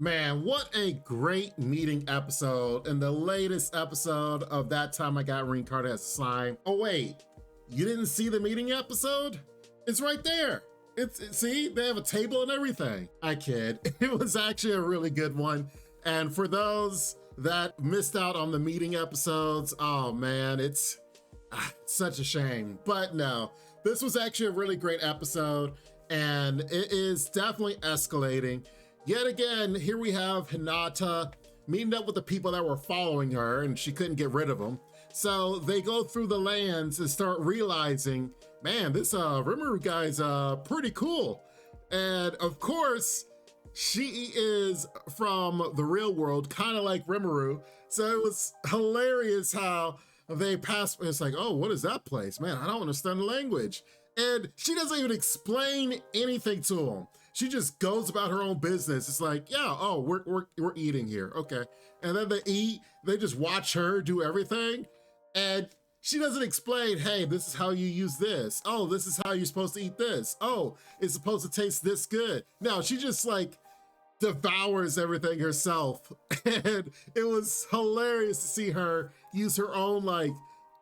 Man, what a great meeting episode. In the latest episode of That Time I Got Reincarnated as a Slime. Oh wait, you didn't see the meeting episode? It's right there. See, they have a table and everything. I kid. It was actually a really good one. And for those that missed out on the meeting episodes, oh man, it's such a shame. But no, this was actually a really great episode, and it is definitely escalating. Yet again, here we have Hinata meeting up with the people that were following her, and she couldn't get rid of them. So they go through the lands and start realizing, man, this Rimuru guy's pretty cool. And of course, she is from the real world, kind of like Rimuru. So it was hilarious how they passed. It's like, oh, what is that place? Man, I don't understand the language. And she doesn't even explain anything to him. She just goes about her own business. It's like, yeah, oh, we're eating here, okay. And then they eat, they just watch her do everything. And she doesn't explain, hey, this is how you use this. Oh, this is how you're supposed to eat this. Oh, it's supposed to taste this good. No, she just like devours everything herself. And it was hilarious to see her use her own like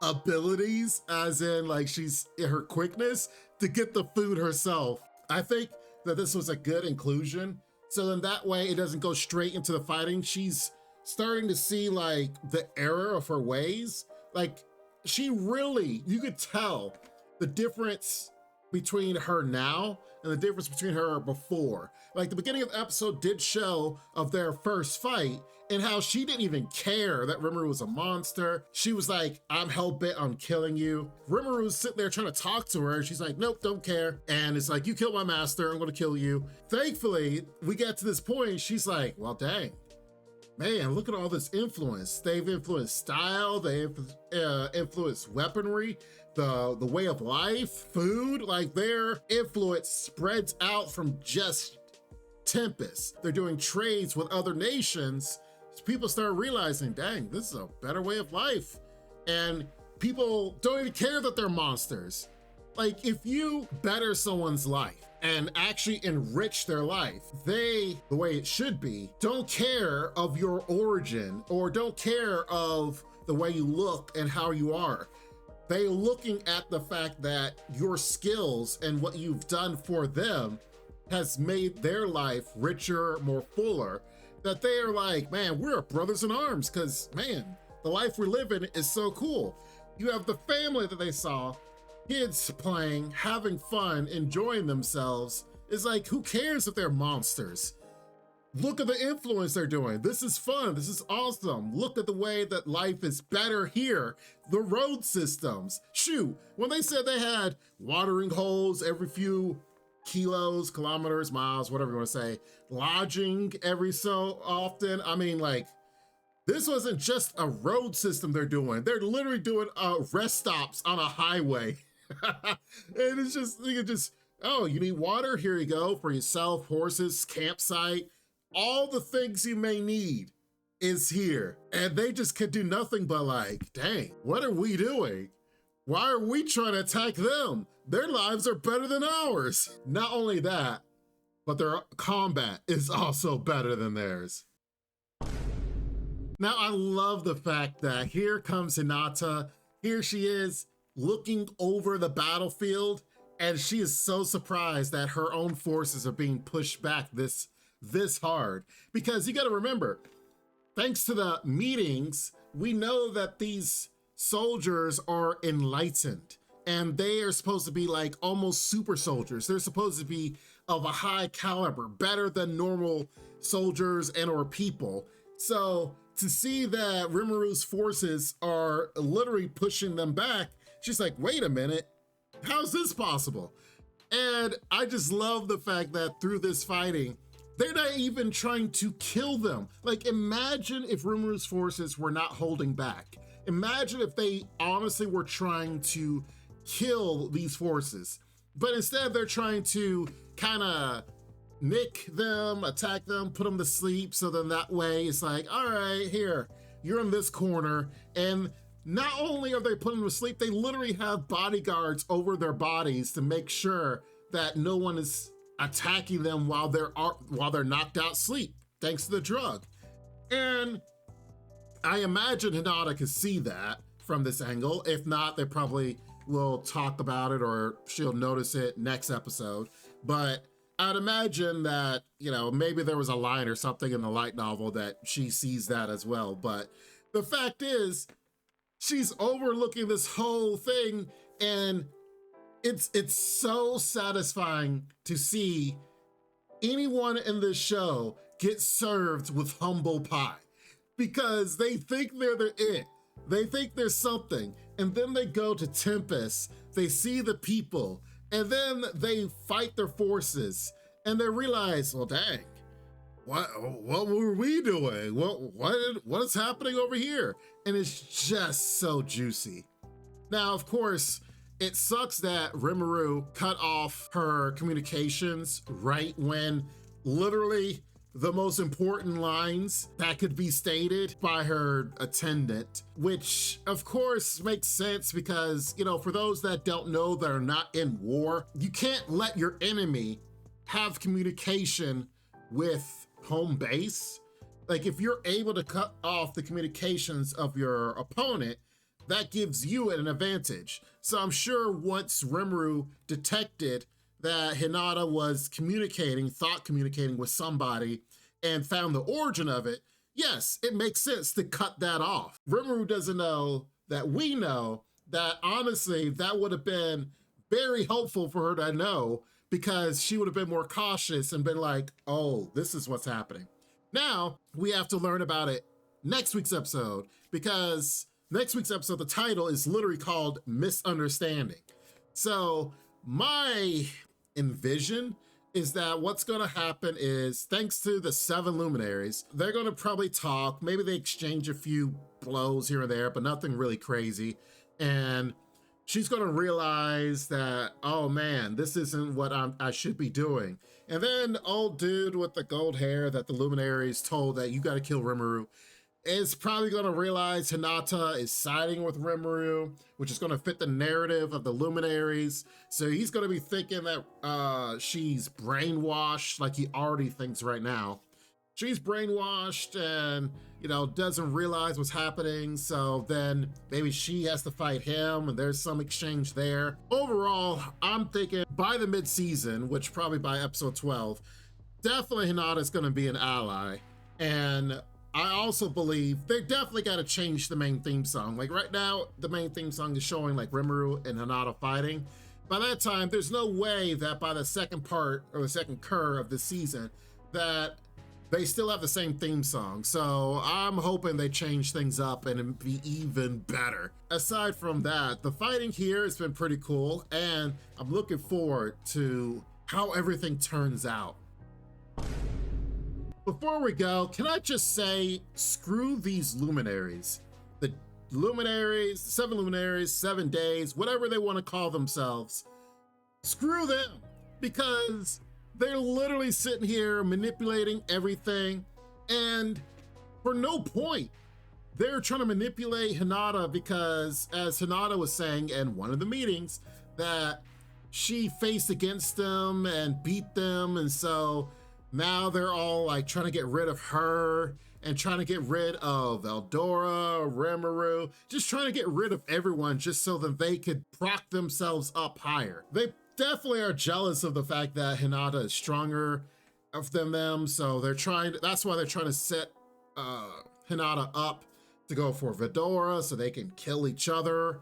abilities, as in like she's in her quickness to get the food herself. I think that this was a good inclusion. So then that way it doesn't go straight into the fighting. She's starting to see like the error of her ways. Like she really, you could tell the difference between her now and the difference between her before. Like the beginning of the episode did show of their first fight and how she didn't even care that Rimuru was a monster. She was like, I'm hell-bent on killing you. Rimuru's sitting there trying to talk to her and she's like, nope, don't care. And it's like, you killed my master, I'm gonna kill you. Thankfully, we get to this point, she's like, well, dang. Man, look at all this influence. They've influenced style, they've influenced weaponry, the way of life, food, like their influence spreads out from just Tempest. They're doing trades with other nations. So people start realizing, dang, this is a better way of life. And people don't even care that they're monsters. Like if you better someone's life and actually enrich their life, they, the way it should be, don't care of your origin or don't care of the way you look and how you are. They're looking at the fact that your skills and what you've done for them has made their life richer, more fuller, that they are like, man, we're brothers in arms because, man, the life we're living is so cool. You have the family that they saw, kids playing, having fun, enjoying themselves. It's like, who cares if they're monsters? Look at the influence they're doing. This is fun. This is awesome. Look at the way that life is better here. The road systems. Shoot, when they said they had watering holes every few kilos, kilometers, miles, whatever you want to say, lodging every so often. I mean, like, this wasn't just a road system they're doing. They're literally doing rest stops on a highway. And it's just, you can just, oh, you need water? Here you go for yourself, horses, campsite, all the things you may need is here. And they just could do nothing but like, dang, what are we doing? Why are we trying to attack them? Their lives are better than ours. Not only that, but their combat is also better than theirs. Now, I love the fact that here comes Hinata. Here she is looking over the battlefield, and she is so surprised that her own forces are being pushed back this hard. Because you gotta remember, thanks to the meetings, we know that these soldiers are enlightened. And they are supposed to be like almost super soldiers. They're supposed to be of a high caliber, better than normal soldiers and or people. So to see that Rimuru's forces are literally pushing them back, she's like, wait a minute, how's this possible? And I just love the fact that through this fighting, they're not even trying to kill them. Like imagine if Rimuru's forces were not holding back. Imagine if they honestly were trying to kill these forces, but instead they're trying to kind of nick them, attack them, put them to sleep. So then that way it's like, all right, here, you're in this corner. And not only are they putting them to sleep, they literally have bodyguards over their bodies to make sure that no one is attacking them while they're knocked out asleep. thanks to the drug. And I imagine Hinata could see that from this angle. If not, they probably will talk about it or she'll notice it next episode. But I'd imagine that, you know, maybe there was a line or something in the light novel that she sees that as well. But the fact is, she's overlooking this whole thing, and it's so satisfying to see anyone in this show get served with humble pie, because they think they're the it. They think there's something, and then they go to Tempest, they see the people, and then they fight their forces, and they realize, well, dang, what were we doing? What is happening over here? And it's just so juicy. Now, of course, it sucks that Rimuru cut off her communications right when literally the most important lines that could be stated by her attendant, which of course makes sense because, you know, for those that don't know that are not in war, you can't let your enemy have communication with home base. Like, if you're able to cut off the communications of your opponent, that gives you an advantage. So I'm sure once Rimuru detected that Hinata was thought communicating with somebody and found the origin of it, yes, it makes sense to cut that off. Rimuru doesn't know that we know that honestly, that would have been very helpful for her to know, because she would have been more cautious and been like, oh, this is what's happening. Now we have to learn about it next week's episode, because next week's episode, the title is literally called Misunderstanding. So my envision is that what's going to happen is, thanks to the 7 luminaries, they're going to probably talk. Maybe they exchange a few blows here and there, but nothing really crazy. And she's going to realize that, oh man, this isn't what I should be doing. And then old dude with the gold hair that the luminaries told that you got to kill Rimuru is probably going to realize Hinata is siding with Rimuru, which is going to fit the narrative of the luminaries. So he's going to be thinking that she's brainwashed, like he already thinks right now. She's brainwashed and, you know, doesn't realize what's happening. So then maybe she has to fight him and there's some exchange there. Overall, I'm thinking by the mid-season, which probably by episode 12, definitely Hinata is going to be an ally. And I also believe they definitely got to change the main theme song. Like right now, the main theme song is showing like Rimuru and Hinata fighting. By that time, there's no way that by the second part or the second cur of the season that they still have the same theme song. So I'm hoping they change things up and it'd be even better. Aside from that, the fighting here has been pretty cool, and I'm looking forward to how everything turns out. Before we go, can I just say, screw these luminaries. The luminaries, 7 luminaries, 7 days, whatever they want to call themselves. Screw them, because they're literally sitting here manipulating everything, and for no point. They're trying to manipulate Hinata because, as Hinata was saying in one of the meetings, that she faced against them and beat them, and so now they're all like trying to get rid of her and trying to get rid of Eldora, Rimuru, just trying to get rid of everyone just so that they could proc themselves up higher. They definitely are jealous of the fact that Hinata is stronger than them, so that's why they're trying to set Hinata up to go for Vidora so they can kill each other.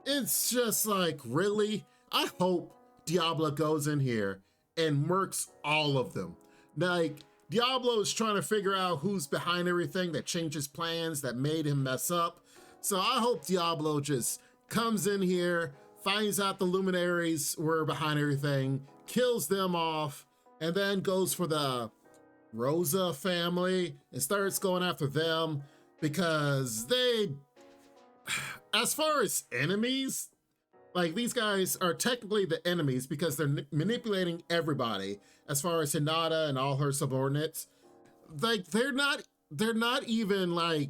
It's just like, really? I hope Diablo goes in here and murks all of them. Like, Diablo is trying to figure out who's behind everything that changes plans, that made him mess up. So I hope Diablo just comes in here, finds out the luminaries were behind everything, kills them off, and then goes for the Rosa family and starts going after them, because they, as far as enemies, like, these guys are technically the enemies because they're manipulating everybody as far as Hinata and all her subordinates. Like, they're not even like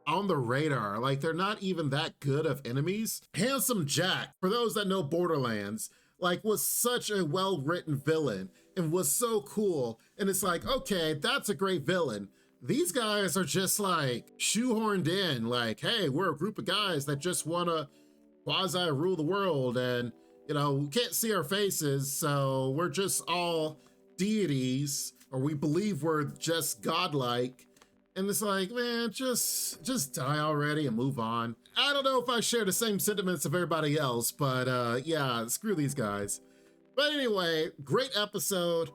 on the radar. Like, they're not even that good of enemies. Handsome Jack, for those that know Borderlands, like, was such a well-written villain. and was so cool. And it's like, okay, that's a great villain. These guys are just like shoehorned in, like, hey, we're a group of guys that just want to quasi rule the world, and you know, we can't see our faces, so we're just all deities, or we believe we're just godlike. And it's like, man, just die already and move on. I don't know if I share the same sentiments of everybody else, but yeah, screw these guys. But anyway, great episode.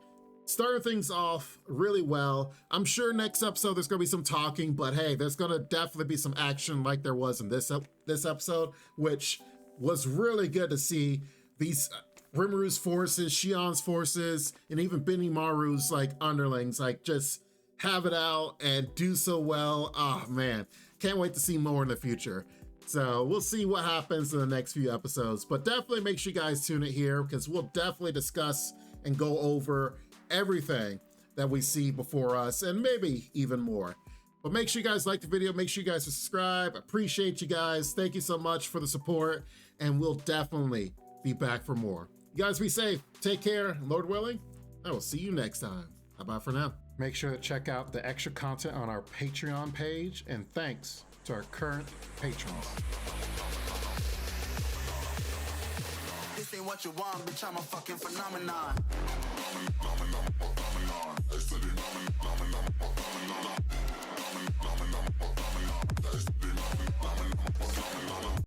Starting things off really well. I'm sure next episode there's gonna be some talking, but hey, there's gonna definitely be some action like there was in this episode, which was really good to see these Rimuru's forces, Shion's forces, and even Benimaru's like underlings, like just have it out and do so well. Oh man, can't wait to see more in the future. So we'll see what happens in the next few episodes, but definitely make sure you guys tune in here because we'll definitely discuss and go over everything that we see before us and maybe even more. But make sure you guys like the video, make sure you guys subscribe. Appreciate you guys. Thank you so much for the support, and we'll definitely be back for more. You guys be safe, take care, Lord willing, I will see you next time. Bye-bye for now. Make sure to check out the extra content on our Patreon page, and thanks to our current patrons. This ain't what you want, bitch, I'm a fucking phenomenon.